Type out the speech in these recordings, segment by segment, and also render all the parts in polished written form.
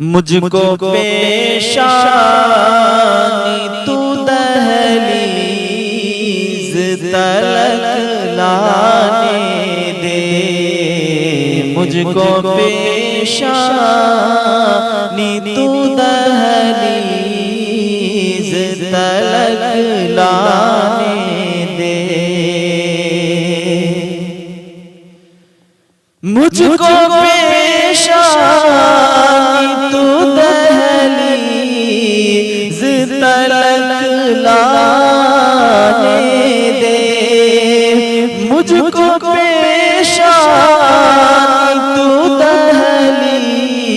مجھ کو پیشانی تو دہلیز تلک لانے دے، مجھ کو پیشانی تو دہلیز تلک لانے دے، مجھ کو پیشانی تو دہلیز تلک لانے دے، مجھ کو پیشانی تو دہلیز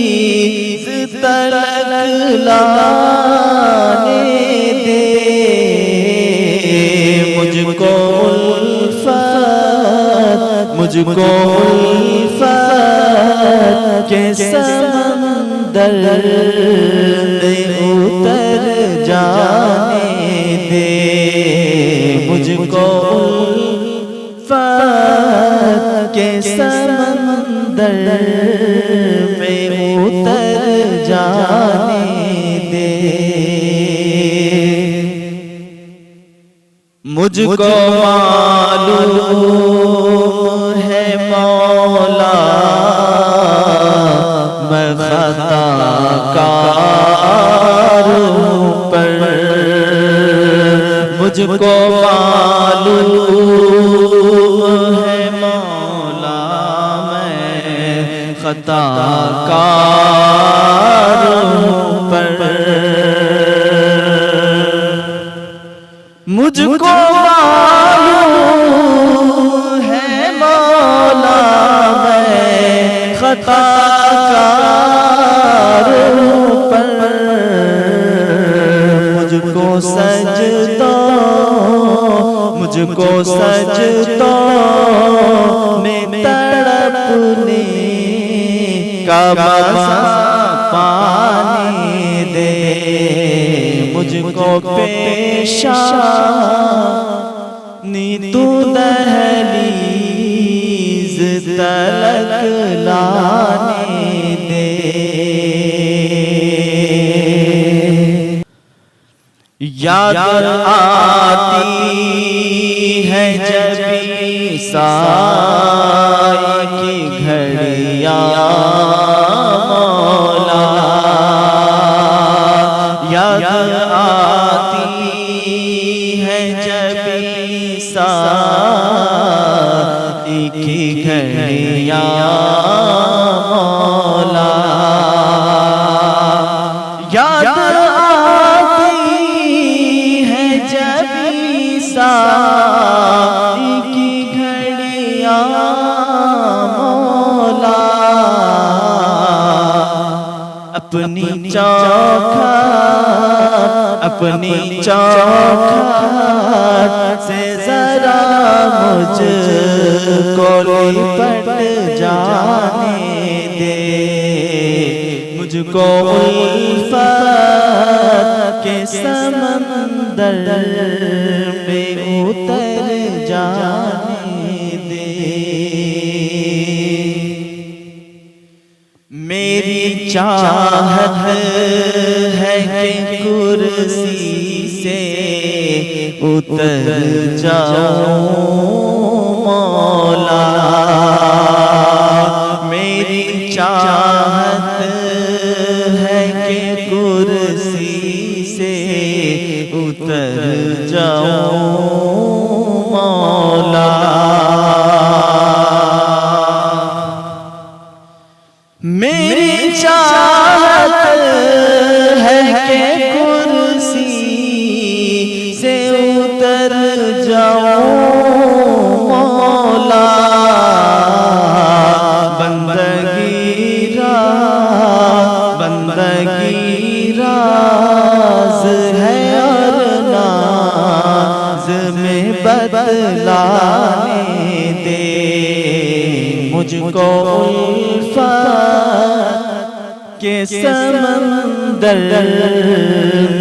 تلک لانے دے، مجھ کو الفت، مجھ کو الفت کے سمندر میں اتر جانے دے، مجھ کو الفت کے سمندر میں اتر جانے دے، مجھ کو معلوم ہے مولا میں خطا کار ہوں پر، مجھ کو معلوم ہے مولا میں خطا کار ہوں پر، مجھ کو معلوم ہے مولا میں خطا کار ہوں پر، مجھ کو سجدوں، مجھ کو سجدوں میں تڑپنے کا مزہ پانے دے، مجھ کو پیشانی تو دہلیز تلک لانے دے، یاد آتی ہے جب عیسائی کی گھڑیاں مولا، یاد آتی ہے جب عیسائی کی گھڑیاں مولا، یاد آتی ہے جب عیسائی کی گھڑیاں مولا، اپنی چوکھٹ، اپنی چوکھٹ سے ذرا مجھ کو لپٹ جانے دے، مجھ کو الفت کے سمندر میں اتر جانے دے، میری چاہت ہے کہ کرسی سے اتر جاؤں مولا، میری چاہت ہے کہ کرسی سے اتر جاؤں مولا، میری چاہت ہے کہ کرسی سے اتر جاؤں مولا، بندگی راز ہے اور ناز میں بدلانے دے، مجھ کو الفت کے سمندر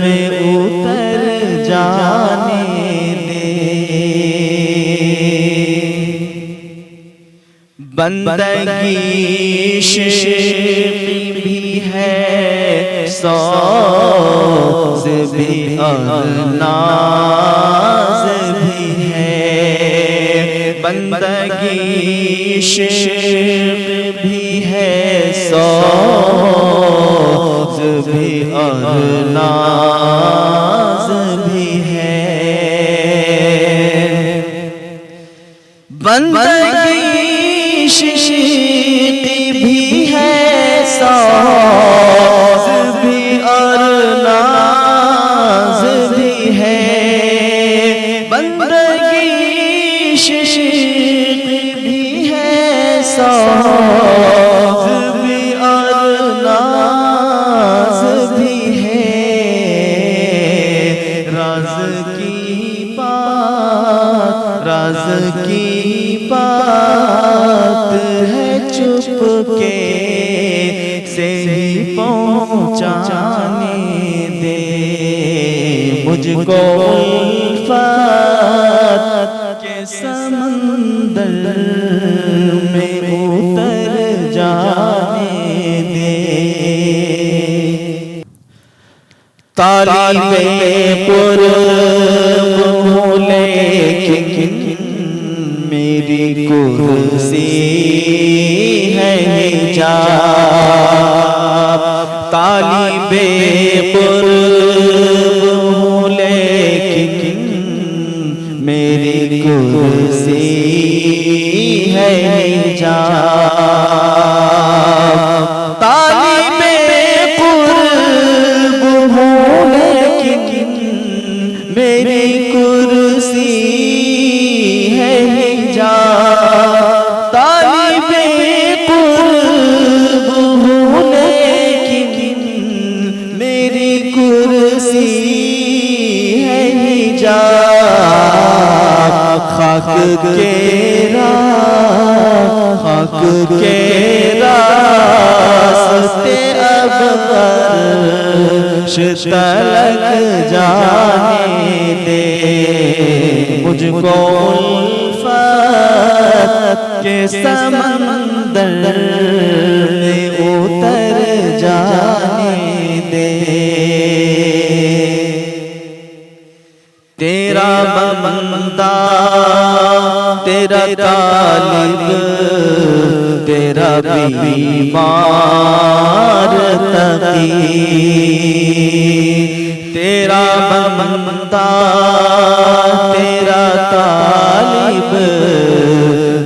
میں اتر جانے دے، بندگی شیخ بھی ہے سوز بھی اور ناز بھی ہے بندگی عشق بھی ہے سوز بھی اور ناز بھی ہے بندگی عشق بھی ہے سوز بھی اور ناز بھی ہے بندگی عشق بھی ہے سوز بھی اور ناز بھی ہے راز کی بات ہے چپ کے سے ہی پہنچانے دے مجھ کو الفت کے سمندر میں اتر جانے دے طالب قرب ہوں لیکن میری کرسی ہے حجاب طالب قرب ہوں لیکن میری کرسی ہے حجاب طالب قرب ہوں لیکن میری کرسی طالب قرب ہوں لیکن میری کرسی ہے حجاب خاک کے راستے اب فرش تلک جانے دے مجھ کو کے سمندر میں اتر جانے دے تیرا بندہ تیرا طالب تیرا بیمار تقی تیرا بندہ تیرا طالب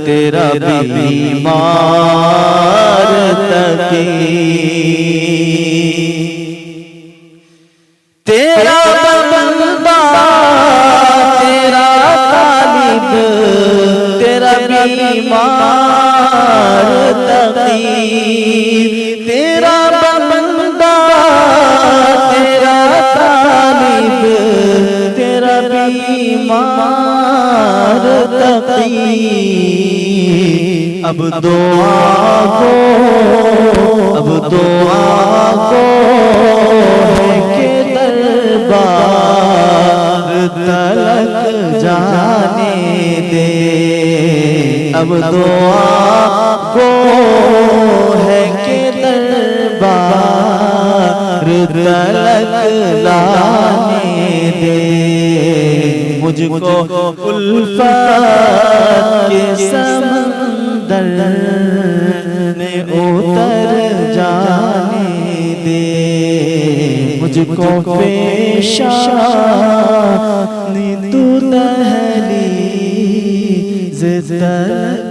تیرا بیمار تقی تیرا بندہ تیرا طالب تیرا بیمار تقی تیرا بندہ تیرا طالب تیرا بیمار تقی اب دعا کو ہے کہ دربار تلک جانے دے اب دعا کو ہے کہ دربار تلک لانے دے مجھ کو الفت کے سمندر میں اتر جانے دے مجھ کو پیشانی تو دہلیز تلک